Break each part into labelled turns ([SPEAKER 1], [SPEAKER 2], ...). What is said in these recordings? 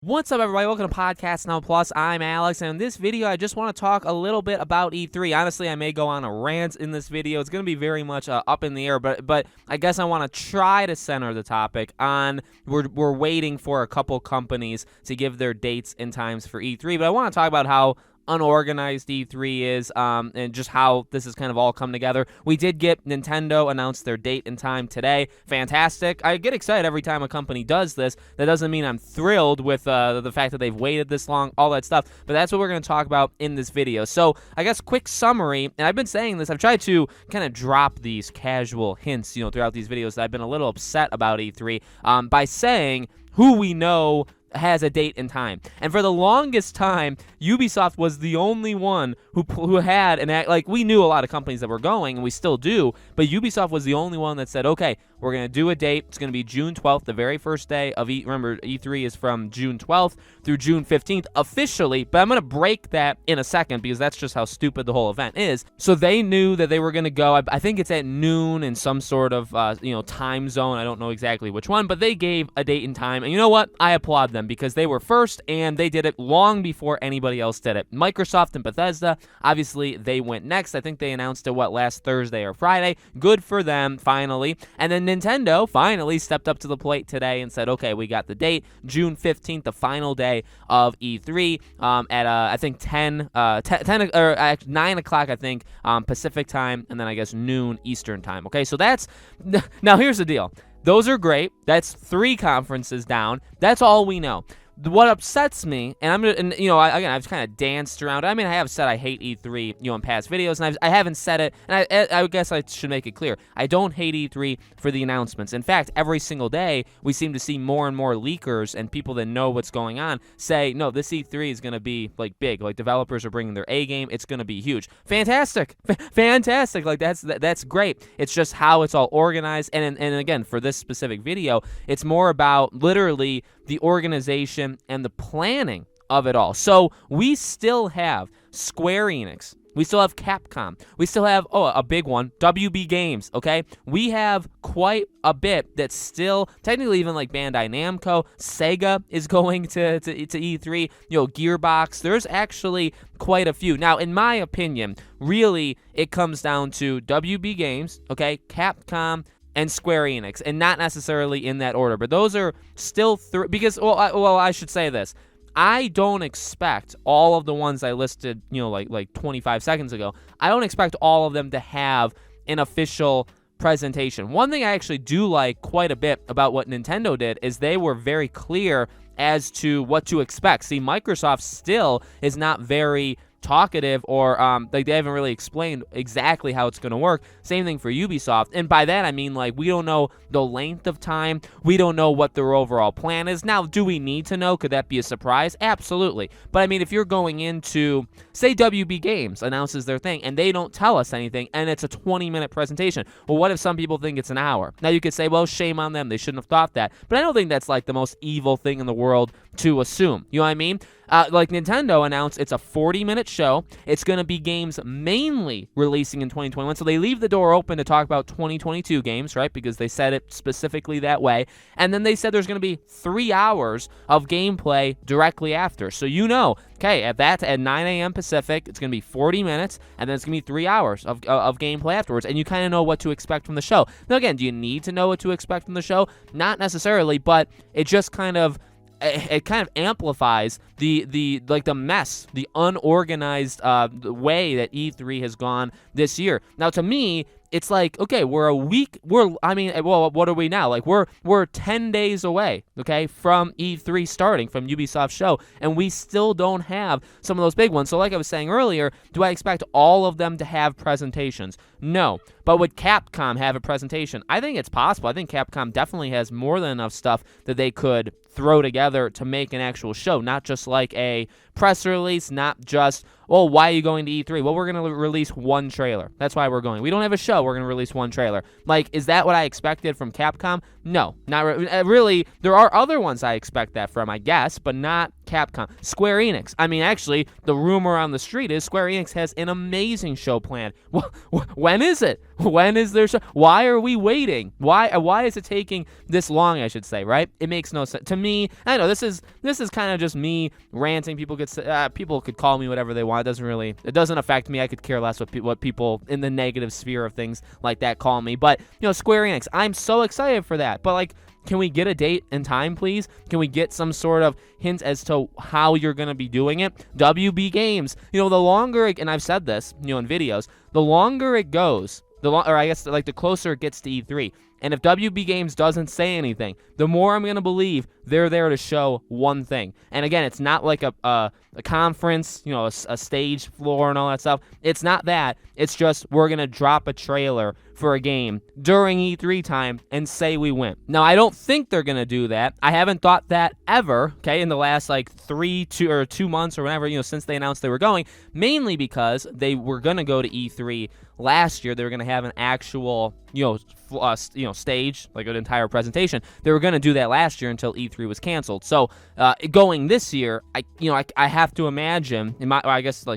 [SPEAKER 1] What's up, everybody? Welcome to Podcast Now Plus. I'm Alex, and in this video, I just want to talk a little bit about E3. Honestly, I may go on a rant in this video. It's going to be very much up in the air, but I guess I want to try to center the topic on we're waiting for a couple companies to give their dates and times for E3, but I want to talk about how unorganized E3 is, and just how this has kind of all come together. We did get Nintendo announce their date and time today. Fantastic. I get excited every time a company does this. That doesn't mean I'm thrilled with the fact that they've waited this long, all that stuff, but that's what we're going to talk about in this video. So I guess quick summary, and I've been saying this, I've tried to kind of drop these casual hints, throughout these videos that I've been a little upset about E3 by saying who we know has a date and time. And for the longest time, Ubisoft was the only one who had an act. Like, we knew a lot of companies that were going, and we still do, but Ubisoft was the only one that said, okay, we're going to do a date. It's going to be June 12th, the very first day of remember, E3 is from June 12th through June 15th officially, but I'm going to break that in a second because that's just how stupid the whole event is. So they knew that they were going to go, I think it's at noon in some sort of, time zone. I don't know exactly which one, but they gave a date and time, and you know what? I applaud them because they were first, and they did it long before anybody else did it. Microsoft and Bethesda, obviously, they went next. I think they announced it, last Thursday or Friday. Good for them, finally. And then Nintendo finally stepped up to the plate today and said, okay, we got the date, June 15th, the final day of E3, at, I think, 10 or 9 o'clock, I think, Pacific time, and then I guess noon Eastern time. Okay, so that's, now here's the deal. Those are great. That's 3 conferences down. That's all we know. What upsets me, and I've kind of danced around. I mean, I have said I hate E3, in past videos, and I haven't said it, and I guess I should make it clear. I don't hate E3 for the announcements. In fact, every single day, we seem to see more and more leakers and people that know what's going on say, no, this E3 is going to be, big. Developers are bringing their A game. It's going to be huge. Fantastic. Fantastic. That's great. It's just how it's all organized, and again, for this specific video, it's more about literally the organization and the planning of it all. So we still have Square Enix. We still have Capcom. We still have, a big one, WB Games, okay? We have quite a bit that's still, technically even Bandai Namco, Sega is going to E3, Gearbox. There's actually quite a few. Now, in my opinion, really, it comes down to WB Games, okay, Capcom, and Square Enix, and not necessarily in that order, but those are still because, I should say this. I don't expect all of the ones I listed, like 25 seconds ago, I don't expect all of them to have an official presentation. One thing I actually do like quite a bit about what Nintendo did is they were very clear as to what to expect. See, Microsoft still is not very talkative, or they haven't really explained exactly how it's going to work. Same thing for Ubisoft, and by that I mean we don't know the length of time, we don't know what their overall plan is. Now, do we need to know? Could that be a surprise? Absolutely. But I mean, if you're going into, say, WB Games announces their thing and they don't tell us anything, and it's a 20-minute presentation, well, what if some people think it's an hour? Now, you could say, well, shame on them, they shouldn't have thought that, but I don't think that's the most evil thing in the world to assume. You know what I mean? Nintendo announced it's a 40-minute show. It's going to be games mainly releasing in 2021, so they leave the door open to talk about 2022 games, right, because they said it specifically that way, and then they said there's going to be 3 hours of gameplay directly after, so okay, at 9 a.m. Pacific, it's going to be 40 minutes, and then it's going to be 3 hours of gameplay afterwards, and you kind of know what to expect from the show. Now, again, do you need to know what to expect from the show? Not necessarily, but it just kind of amplifies the mess, the unorganized way that E3 has gone this year. Now, to me, it's okay, we're a week, what are we now? We're 10 days away, okay, from E3 starting, from Ubisoft's show, and we still don't have some of those big ones. So like I was saying earlier, do I expect all of them to have presentations? No. But would Capcom have a presentation? I think it's possible. I think Capcom definitely has more than enough stuff that they could throw together to make an actual show, not just a press release, not just, why are you going to E3? Well, we're going to release one trailer. That's why we're going. We don't have a show. We're going to release one trailer. Is that what I expected from Capcom? No, not really. There are other ones I expect that from, I guess, but not Capcom, Square Enix. I mean, actually, the rumor on the street is Square Enix has an amazing show planned. When is it? When is their show? Why are we waiting? Why is it taking this long, I should say, right? It makes no sense. To me, I know this is kind of just me ranting. People could call me whatever they want. It doesn't affect me. I could care less what people in the negative sphere of things like that call me. But, Square Enix, I'm so excited for that. But, like, can we get a date and time, please? Can we get some sort of hint as to how you're going to be doing it? WB Games, the longer, and I've said this, in videos, the longer it goes, the closer it gets to E3. And if WB Games doesn't say anything, the more I'm going to believe they're there to show one thing. And again, it's not like a conference, a stage floor and all that stuff. It's not that. It's just we're going to drop a trailer for a game during E3 time and say we win. Now, I don't think they're going to do that. I haven't thought that ever, okay, in the last 2 months or whatever, since they announced they were going, mainly because they were going to go to E3 last year. They were going to have an actual, stage, like an entire presentation. They were going to do that last year until E3 was canceled. So going this year, I have to imagine,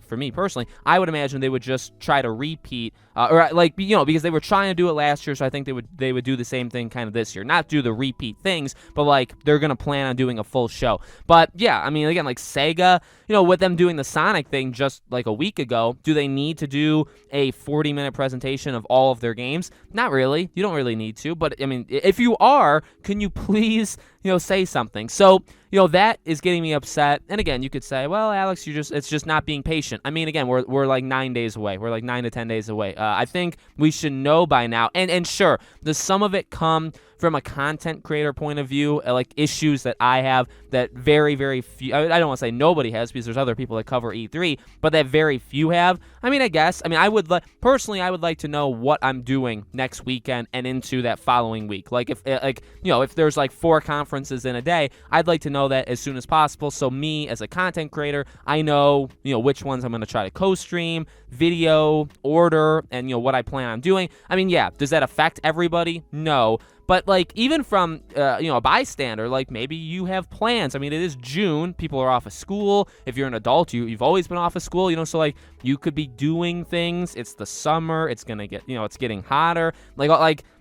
[SPEAKER 1] for me personally, I would imagine they would just try to repeat, because they were trying to do it last year. So I think they would do the same thing kind of this year, not do the repeat things, but they're going to plan on doing a full show. But yeah, I mean, again, Sega, with them doing the Sonic thing just a week ago, do they need to do a 40-minute presentation of all of their games? Not really. You don't really need to, but I mean, if you are, can you please, say something? So, that is getting me upset. And again, you could say, well, Alex, it's just not being patient. I mean, again, we're like 9 days away. We're like 9 to 10 days away. I think we should know by now. And sure, does some of it come from a content creator point of view, issues that I have that very, very few, I don't want to say nobody has because there's other people that cover E3, but that very few have? I mean, I would like to know what I'm doing next weekend and into that following week. If there's 4 conferences in a day, I'd like to know that as soon as possible. So me as a content creator, I know, which ones I'm going to try to co-stream, video, order, and, what I plan on doing. I mean, yeah, does that affect everybody? No. But, even from, a bystander, maybe you have plans. I mean, it is June. People are off of school. If you're an adult, you've always been off of school, so, you could be doing things. It's the summer. It's going to get, it's getting hotter.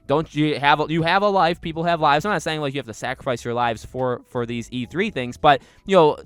[SPEAKER 1] Don't you have a life? People have lives. I'm not saying you have to sacrifice your lives for these E3 things, but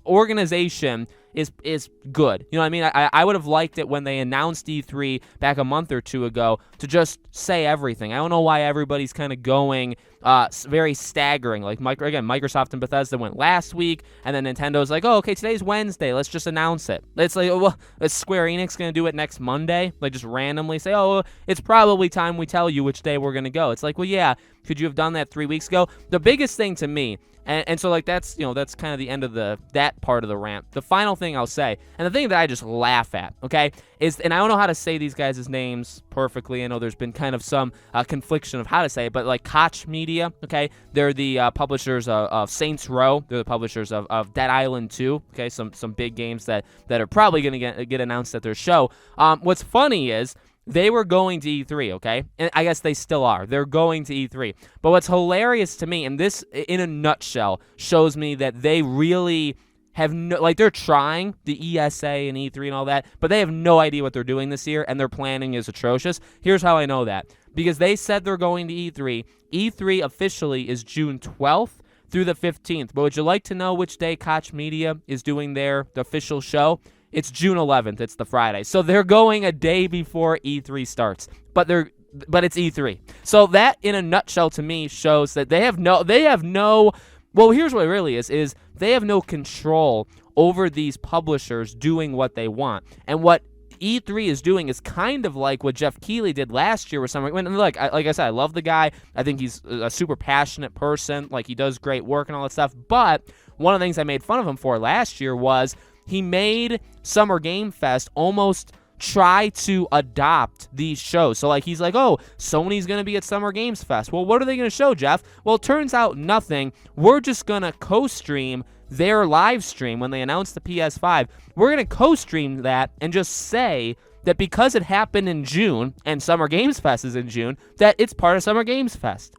[SPEAKER 1] organization is good. You know what I mean? I would have liked it when they announced E3 back a month or two ago to just say everything. I don't know why everybody's kind of going very staggering. Microsoft and Bethesda went last week, and then Nintendo's oh, okay, today's Wednesday. Let's just announce it. It's is Square Enix going to do it next Monday? Just randomly say, oh, it's probably time we tell you which day we're going to go. It's well, yeah, could you have done that 3 weeks ago? The biggest thing to me, and so that's that's kind of the end of that part of the rant. The final thing I'll say, and the thing that I just laugh at, okay, is, and I don't know how to say these guys' names perfectly. I know there's been kind of some confliction of how to say it, but Koch Media, okay, they're the publishers of Saints Row. They're the publishers of Dead Island 2, okay, some big games that are probably going to get announced at their show. What's funny is, they were going to E3, okay? And I guess they still are. They're going to E3. But what's hilarious to me, and this, in a nutshell, shows me that they really have no, they're trying the ESA and E3 and all that, but they have no idea what they're doing this year, and their planning is atrocious. Here's how I know that. Because they said they're going to E3. E3 officially is June 12th through the 15th. But would you like to know which day Koch Media is doing the official show? It's June 11th. It's the Friday. So they're going a day before E3 starts. But it's E3. So that, in a nutshell, to me, shows that they have no, well, here's what it really is they have no control over these publishers doing what they want. And what E3 is doing is kind of like what Jeff Keighley did last year with Summer. Like I said, I love the guy. I think he's a super passionate person. He does great work and all that stuff. But one of the things I made fun of him for last year was he made Summer Game Fest almost try to adopt these shows. So he's oh, Sony's going to be at Summer Games Fest. Well, what are they going to show, Jeff? Well, it turns out nothing. We're just going to co-stream their live stream when they announce the PS5. We're going to co-stream that and just say that because it happened in June and Summer Games Fest is in June, that it's part of Summer Games Fest.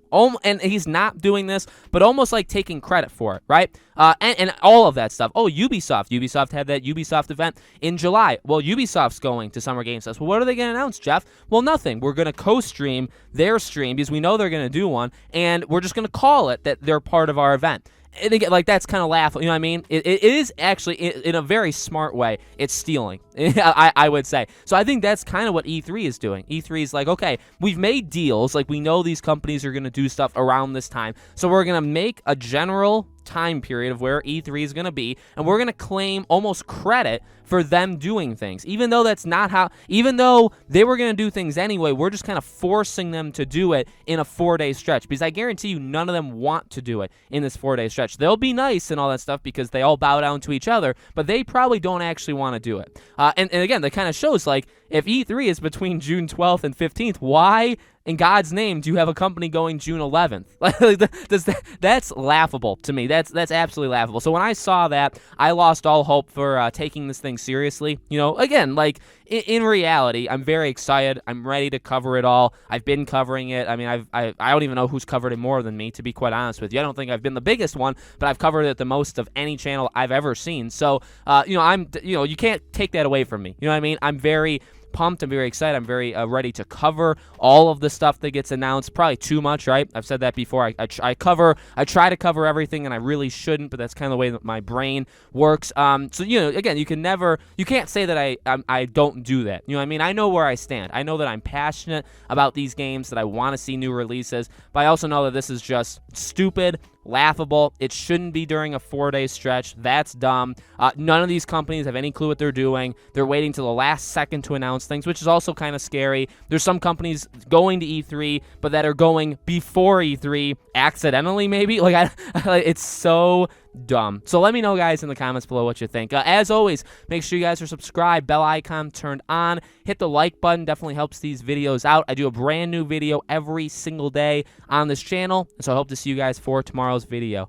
[SPEAKER 1] And he's not doing this, but almost like taking credit for it, right? And all of that stuff. Oh, Ubisoft had that Ubisoft event in July. Well, Ubisoft's going to Summer Games Fest. Well, what are they going to announce, Jeff? Well, nothing. We're going to co-stream their stream because we know they're going to do one, and we're just going to call it that they're part of our event. And again, like, that's kind of laughable, you know what I mean? It is actually, in a very smart way, it's stealing, I would say. So I think that's kind of what E3 is doing. E3 is like, okay, we've made deals, like we know these companies are going to do stuff around this time, so we're going to make a general time period of where E3 is going to be, and we're going to claim almost credit for them doing things, even though that's not how, even though they were going to do things anyway, we're just kind of forcing them to do it in a 4-day stretch, because I guarantee you none of them want to do it in this 4-day stretch. They'll be nice and all that stuff because they all bow down to each other, but they probably don't actually want to do it. And again, that kind of shows, like, if E3 is between June 12th and 15th, why in God's name do you have a company going June 11th? That's laughable to me. That's absolutely laughable. So when I saw that, I lost all hope for taking this thing seriously. You know, again, like, in reality, I'm very excited. I'm ready to cover it all. I've been covering it. I mean, I don't even know who's covered it more than me, to be quite honest with you. I don't think I've been the biggest one, but I've covered it the most of any channel I've ever seen. So, you can't take that away from me. You know what I mean? I'm very pumped. I'm very excited. I'm very ready to cover all of the stuff that gets announced. Probably too much, right? I've said that before. I try to cover everything, and I really shouldn't, but that's kind of the way that my brain works. So, again, you can't say that I don't do that. You know what I mean? I know where I stand. I know that I'm passionate about these games, that I want to see new releases, but I also know that this is just stupid, laughable. It shouldn't be during a 4-day stretch. That's dumb. None of these companies have any clue what they're doing. They're waiting till the last second to announce things, which is also kind of scary. There's some companies going to E3, but that are going before E3 accidentally, maybe. It's so dumb. So let me know, guys, in the comments below what you think. As always, make sure you guys are subscribed, bell icon turned on, hit the like button. Definitely helps these videos out. I do a brand new video every single day on this channel, so I hope to see you guys for tomorrow's video.